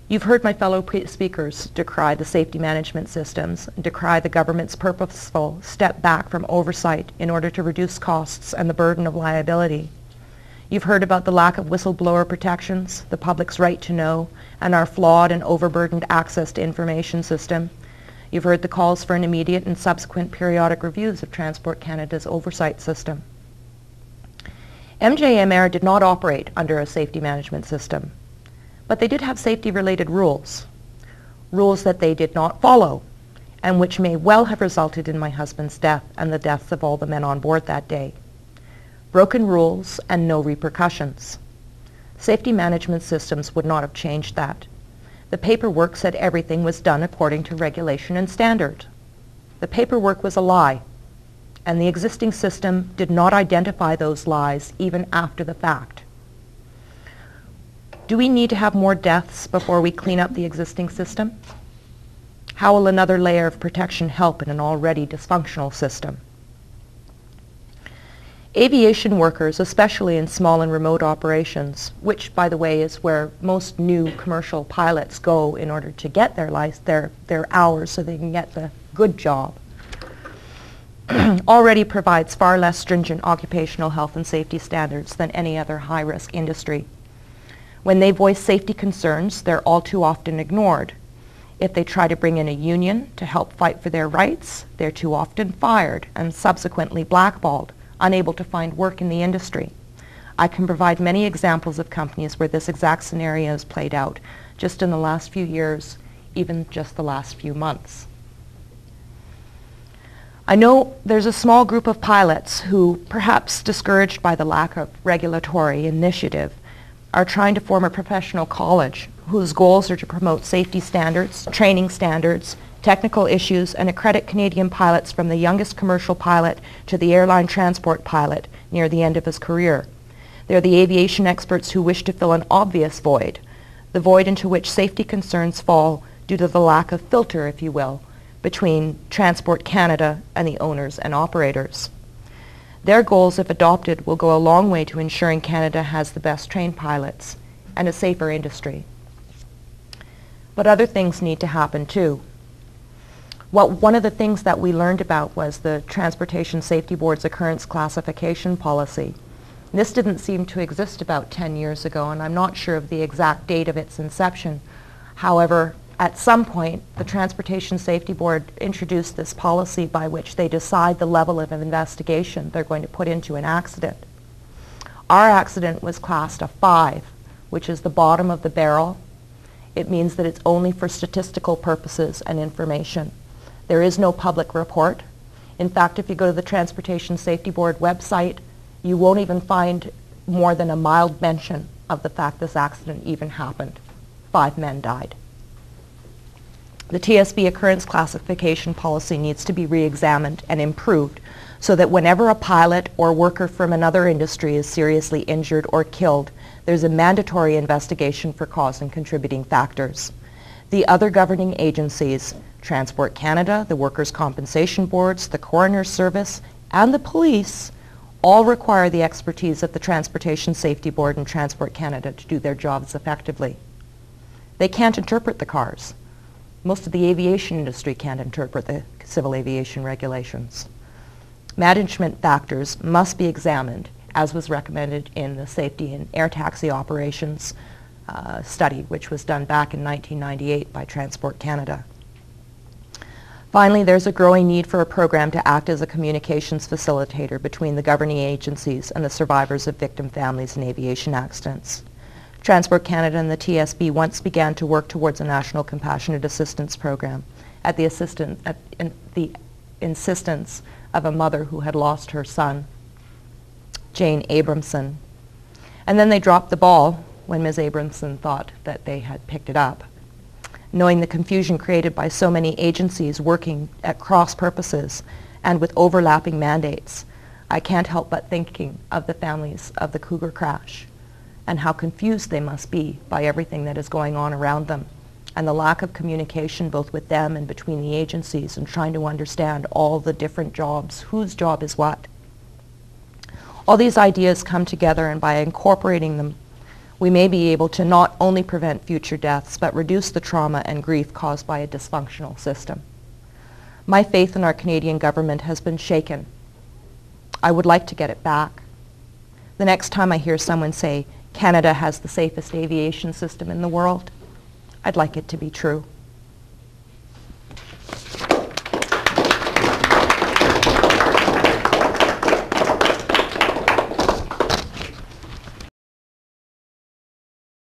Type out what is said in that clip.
You've heard my fellow speakers decry the safety management systems, decry the government's purposeful step back from oversight in order to reduce costs and the burden of liability. You've heard about the lack of whistleblower protections, the public's right to know, and our flawed and overburdened access to information system. You've heard the calls for an immediate and subsequent periodic reviews of Transport Canada's oversight system. MJMR did not operate under a safety management system, but they did have safety-related rules, rules that they did not follow, and which may well have resulted in my husband's death and the deaths of all the men on board that day. Broken rules and no repercussions. Safety management systems would not have changed that. The paperwork said everything was done according to regulation and standard. The paperwork was a lie, and the existing system did not identify those lies even after the fact. Do we need to have more deaths before we clean up the existing system? How will another layer of protection help in an already dysfunctional system? Aviation workers, especially in small and remote operations, which, by the way, is where most new commercial pilots go in order to get their hours so they can get the good job, already provides far less stringent occupational health and safety standards than any other high-risk industry. When they voice safety concerns, they're all too often ignored. If they try to bring in a union to help fight for their rights, they're too often fired and subsequently blackballed, unable to find work in the industry. I can provide many examples of companies where this exact scenario has played out just in the last few years, even just the last few months. I know there's a small group of pilots who, perhaps discouraged by the lack of regulatory initiative, are trying to form a professional college whose goals are to promote safety standards, training standards, technical issues, and accredit Canadian pilots from the youngest commercial pilot to the airline transport pilot near the end of his career. They're the aviation experts who wish to fill an obvious void, the void into which safety concerns fall due to the lack of filter, if you will, between Transport Canada and the owners and operators. Their goals, if adopted, will go a long way to ensuring Canada has the best trained pilots and a safer industry. But other things need to happen too. One of the things that we learned about was the Transportation Safety Board's occurrence classification policy. This didn't seem to exist about 10 years ago, and I'm not sure of the exact date of its inception. However, at some point, the Transportation Safety Board introduced this policy by which they decide the level of investigation they're going to put into an accident. Our accident was classed a 5, which is the bottom of the barrel. It means that it's only for statistical purposes and information. There is no public report. In fact, if you go to the Transportation Safety Board website, you won't even find more than a mild mention of the fact this accident even happened. 5 men died. The TSB occurrence classification policy needs to be re-examined and improved so that whenever a pilot or worker from another industry is seriously injured or killed, there's a mandatory investigation for cause and contributing factors. The other governing agencies, Transport Canada, the Workers' Compensation Boards, the Coroner's Service, and the police, all require the expertise of the Transportation Safety Board and Transport Canada to do their jobs effectively. They can't interpret the cars. Most of the aviation industry can't interpret the civil aviation regulations. Management factors must be examined, as was recommended in the Safety in Air Taxi Operations study, which was done back in 1998 by Transport Canada. Finally, there's a growing need for a program to act as a communications facilitator between the governing agencies and the survivors of victim families in aviation accidents. Transport Canada and the TSB once began to work towards a national compassionate assistance program at the insistence of a mother who had lost her son, Jane Abramson. And then they dropped the ball when Ms. Abramson thought that they had picked it up. Knowing the confusion created by so many agencies working at cross purposes and with overlapping mandates, I can't help but thinking of the families of the Cougar crash and how confused they must be by everything that is going on around them, and the lack of communication both with them and between the agencies, and trying to understand all the different jobs, whose job is what. All these ideas come together, and by incorporating them, we may be able to not only prevent future deaths, but reduce the trauma and grief caused by a dysfunctional system. My faith in our Canadian government has been shaken. I would like to get it back. The next time I hear someone say, Canada has the safest aviation system in the world, I'd like it to be true.